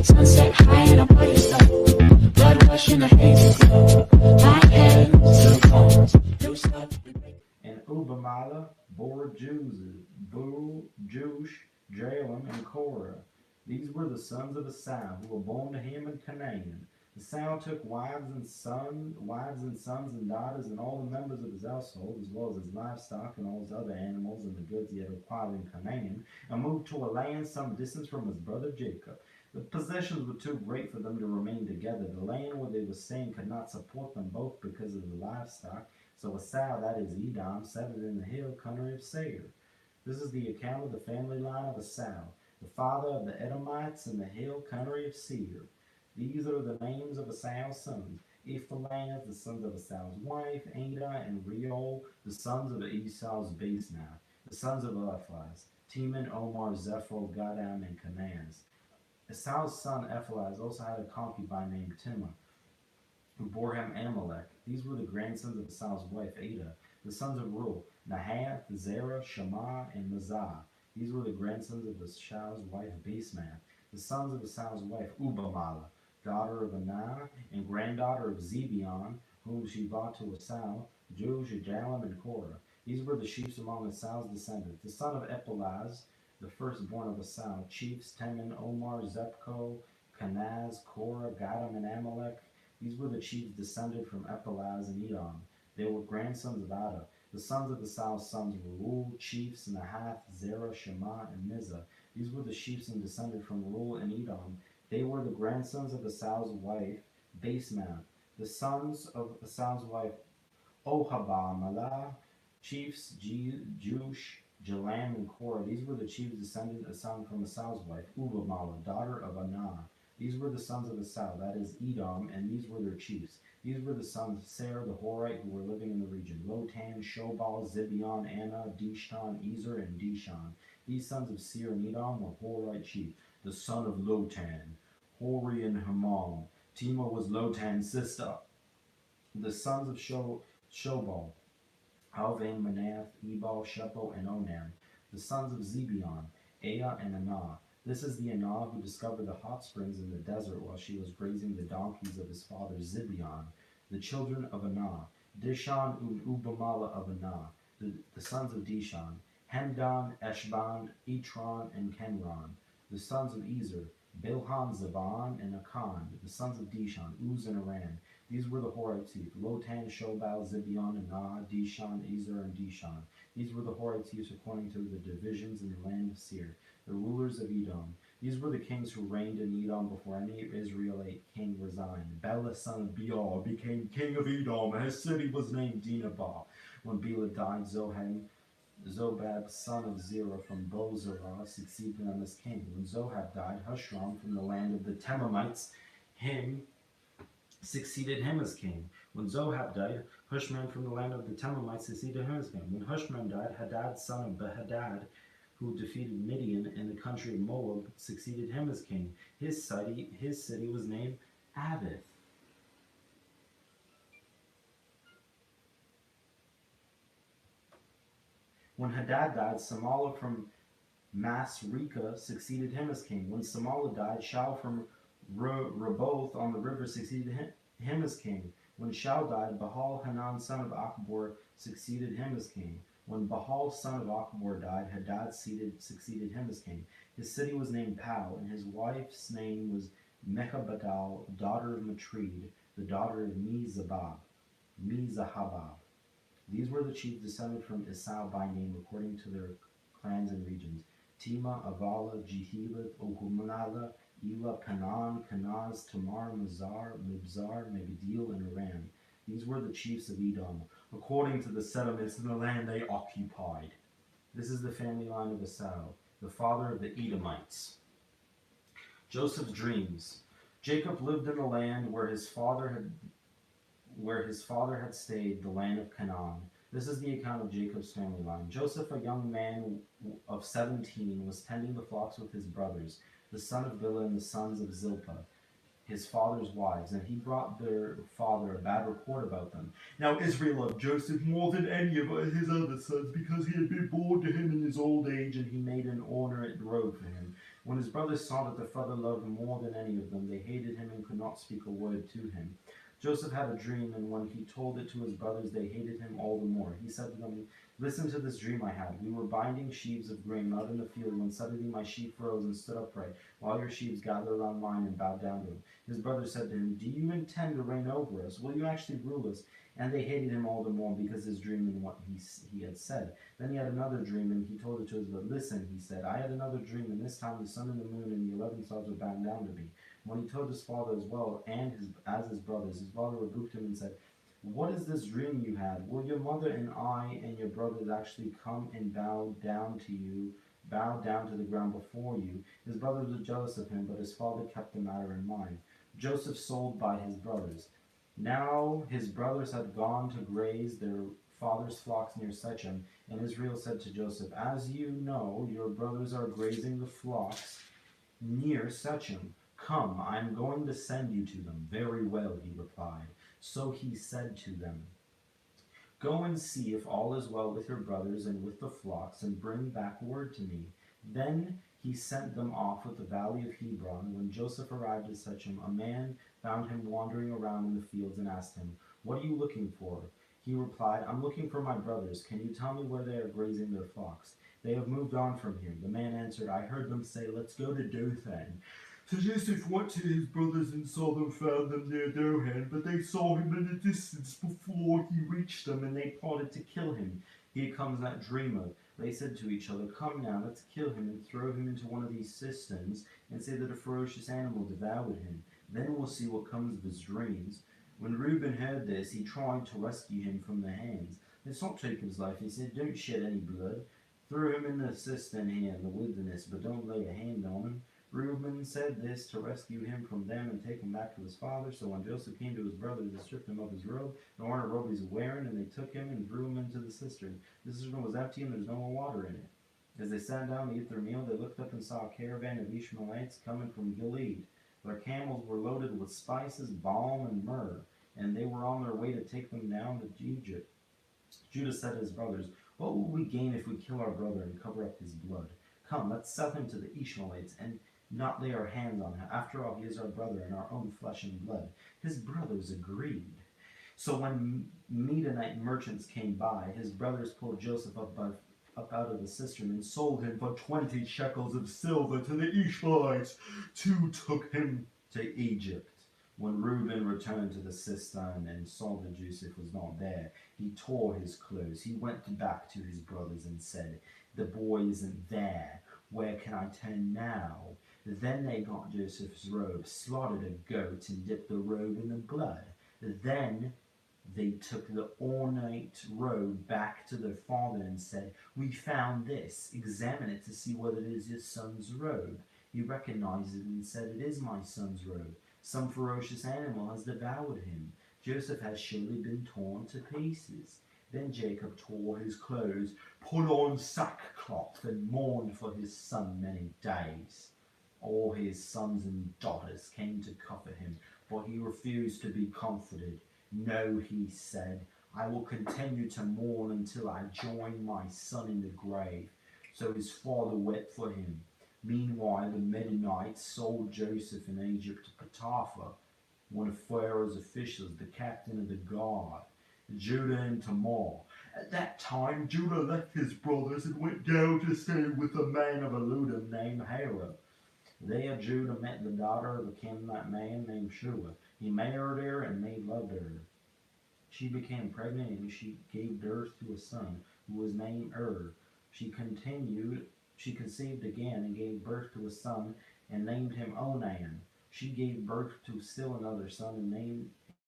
Sunset high and I'm by your side. Blood rush in the haze glow. My hands to the bones. No stop. And Ubamala bore Jush, Jalem, and Korah. These were the sons of Esau, who were born to him in Canaan. Esau took wives and sons and daughters and all the members of his household, as well as his livestock and all his other animals and the goods he had acquired in Canaan, and moved to a land some distance from his brother Jacob. The possessions were too great for them to remain together. The land where they were staying could not support them both because of the livestock. So Esau, that is Edom, settled in the hill country of Seir. This is the account of the family line of Esau, the father of the Edomites in the hill country of Seir. These are the names of Esau's sons: Ephraim, the sons of Esau's wife, Adah, and Reol, the sons of Esau's Basemath, the sons of Eliphaz, Teman, Omar, Zepho, Gadam, and Kenaz. Esau's son Eliphaz also had a concubine named Timnah, who bore him Amalek. These were the grandsons of Esau's wife Adah. The sons of Reuel: Nahath, Zerah, Shammah, and Mazah. These were the grandsons of Esau's wife Basemath. The sons of Esau's wife Ubamala, daughter of Anah, and granddaughter of Zebeon, whom she brought to Esau: Jush, Jalem, and Korah. These were the chiefs among Esau's descendants. The son of Eliphaz, the firstborn of Esau: chiefs Teman, Omar, Zepho, Kenaz, Korah, Gadam, and Amalek. These were the chiefs descended from Eliphaz and Edom. They were grandsons of Adah. The sons of Esau's sons were Reuel, chiefs Nahath, Zerah, Shammah, and Mizah. These were the chiefs and descended from Reuel and Edom. They were the grandsons of Esau's wife Basemath. The sons of Esau's wife Ohabah, Malah, chiefs Jush, Jalam, and Korah. These were the chiefs descended from Esau's wife Ubamala, daughter of Anah. These were the sons of Esau, that is Edom, and these were their chiefs. These were the sons of Seir the Horite, who were living in the region: Lotan, Shobal, Zibeon, Anah, Dishan, Ezer, and Dishan. These sons of Seir and Edom were Horite chiefs. The son of Lotan, Hori and Haman. Timah was Lotan's sister. The sons of Shobal: Alvan, Manath, Ebal, Shepo, and Onam. The sons of Zibeon: Ea and Anah. This is the Anah who discovered the hot springs in the desert while she was grazing the donkeys of his father Zibeon. The children of Anah: Dishan and Ubamala of Anah. The sons of Dishan: Hemdan, Eshban, Etron, and Kenron. The sons of Ezer: Bilhan, Zaban, and Akan. The sons of Dishan: Uz and Aran. These were the Horite chiefs: Lotan, Shobal, Zibeon, Anah, Dishan, Ezer, and Dishan. These were the Horite chiefs according to the divisions in the land of Seir. The rulers of Edom. These were the kings who reigned in Edom before any Israelite king resigned. Bela, son of Beor, became king of Edom, and his city was named Dinhabah. When Bela died, Zobab, son of Zerah from Bozrah, succeeded him as king. When Zohab died, Hushram from the land of the Temamites, succeeded him as king. When Zohab died, Hushman from the land of the Temamites succeeded him as king. When Hushman died, Hadad, son of Behadad, who defeated Midian in the country of Moab, succeeded him as king. His city was named Avith. When Hadad died, Samala from Masreka succeeded him as king. When Samala died, Shaul from Reboth on the river succeeded him as king. When Shaul died, Baal Hanan, son of Achbor, succeeded him as king. When Baal, son of Achbor, died, Hadad succeeded him as king. His city was named Pau, and his wife's name was Mehabadal, daughter of Matred, the daughter of Mezahabab. These were the chiefs descended from Esau by name, according to their clans and regions: Timah, Avala, Jehilath, Ohumala, Elah, Canaan, Kenaz, Tamar, Mizar, Megideel, and Aram. These were the chiefs of Edom, according to the settlements in the land they occupied. This is the family line of Esau, the father of the Edomites. Joseph's dreams. Jacob lived in the land where his father had stayed, the land of Canaan. This is the account of Jacob's family line. Joseph, a young man of 17, was tending the flocks with his brothers, the son of Bilhah and the sons of Zilpah, his father's wives, and he brought their father a bad report about them. Now Israel loved Joseph more than any of his other sons, because he had been born to him in his old age, and he made an ornate robe for him. When his brothers saw that their father loved him more than any of them, they hated him and could not speak a word to him. Joseph had a dream, and when he told it to his brothers, they hated him all the more. He said to them, "Listen to this dream I had. We were binding sheaves of grain out in the field when suddenly my sheaf rose and stood upright, while your sheaves gathered around mine and bowed down to him." His brothers said to him, "Do you intend to reign over us? Will you actually rule us?" And they hated him all the more because his dream and what he had said. Then he had another dream, and he told it to his brothers. "Listen," he said, "I had another dream, and this time the sun and the moon and the 11 stars were bowing down to me." When he told his father as well, and his brothers, his father rebuked him and said, "What is this dream you had? Will your mother and I and your brothers actually come and bow down to the ground before you?" His brothers were jealous of him, but his father kept the matter in mind. Joseph sold by his brothers. Now his brothers had gone to graze their father's flocks near Shechem, and Israel said to Joseph, "As you know, your brothers are grazing the flocks near Shechem. Come, I am going to send you to them." "Very well," he replied. So he said to them, "Go and see if all is well with your brothers and with the flocks, and bring back word to me." Then he sent them off with the valley of Hebron. When Joseph arrived at Shechem, a man found him wandering around in the fields and asked him, "What are you looking for?" He replied, "I'm looking for my brothers. Can you tell me where they are grazing their flocks?" "They have moved on from here." The man answered, "I heard them say, 'Let's go to Dothan.'" So Joseph went to his brothers and saw them, found them near Dothan, but they saw him in the distance before he reached them, and they plotted to kill him. "Here comes that dreamer." They said to each other, "Come now, let's kill him and throw him into one of these cisterns and say that a ferocious animal devoured him. Then we'll see what comes of his dreams." When Reuben heard this, he tried to rescue him from their hands. "Let's not take his life," he said. "Don't shed any blood. Throw him in the cistern here in the wilderness, but don't lay a hand on him." Reuben said this to rescue him from them and take him back to his father. So when Joseph came to his brothers, they stripped him of his robe, the ornate robe he was wearing, and they took him and threw him into the cistern. The cistern was empty, and there was no more water in it. As they sat down to eat their meal, they looked up and saw a caravan of Ishmaelites coming from Gilead. Their camels were loaded with spices, balm, and myrrh, and they were on their way to take them down to Egypt. Judah said to his brothers, "What will we gain if we kill our brother and cover up his blood? Come, let's sell him to the Ishmaelites and not lay our hands on him. After all, he is our brother and our own flesh and blood." His brothers agreed. So when Midianite merchants came by, his brothers pulled Joseph up out of the cistern and sold him for 20 shekels of silver to the Ishmaelites, who took him to Egypt. When Reuben returned to the cistern and saw that Joseph was not there, he tore his clothes. He went back to his brothers and said, "The boy isn't there. Where can I turn now?" Then they got Joseph's robe, slaughtered a goat, and dipped the robe in the blood. Then they took the ornate robe back to their father and said, "We found this. Examine it to see whether it is your son's robe." He recognized it and said, "It is my son's robe. Some ferocious animal has devoured him. Joseph has surely been torn to pieces." Then Jacob tore his clothes, put on sackcloth, and mourned for his son many days. All his sons and daughters came to comfort him, but he refused to be comforted. "No," he said, "I will continue to mourn until I join my son in the grave." So his father wept for him. Meanwhile, the Midianites sold Joseph in Egypt to Potiphar, one of Pharaoh's officials, the captain of the guard, Judah and Tamar. At that time, Judah left his brothers and went down to stay with a man of Eludim named Hera. There Judah met the daughter of a Canaanite man named Shua. He married her and made love to her. She became pregnant and she gave birth to a son who was named She conceived again and gave birth to a son and named him Onan. She gave birth to still another son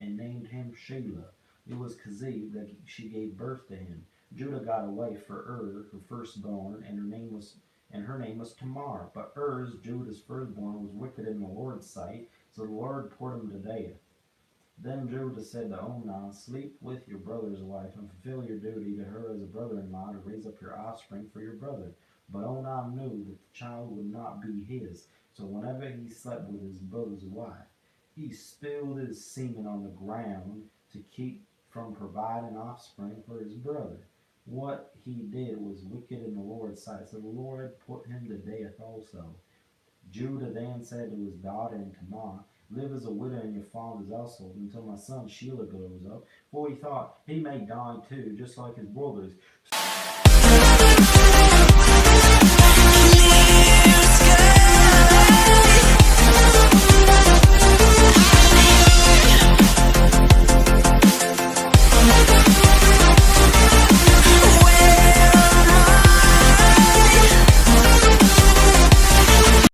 and named him Shelah. It was conceived that she gave birth to him. Judah got a wife for her firstborn, and her name was Tamar. But Judah's firstborn, was wicked in the Lord's sight, so the Lord put him to death. Then Judah said to Onan, "Sleep with your brother's wife and fulfill your duty to her as a brother-in-law to raise up your offspring for your brother." But Onan knew that the child would not be his, so whenever he slept with his brother's wife, he spilled his semen on the ground to keep from providing offspring for his brother. What he did was wicked in the Lord's sight, so the Lord put him to death also. Judah then said to his daughter and Tamar, "Live as a widow in your father's household until my son Shelah grows up." For he thought, "He may die too, just like his brothers."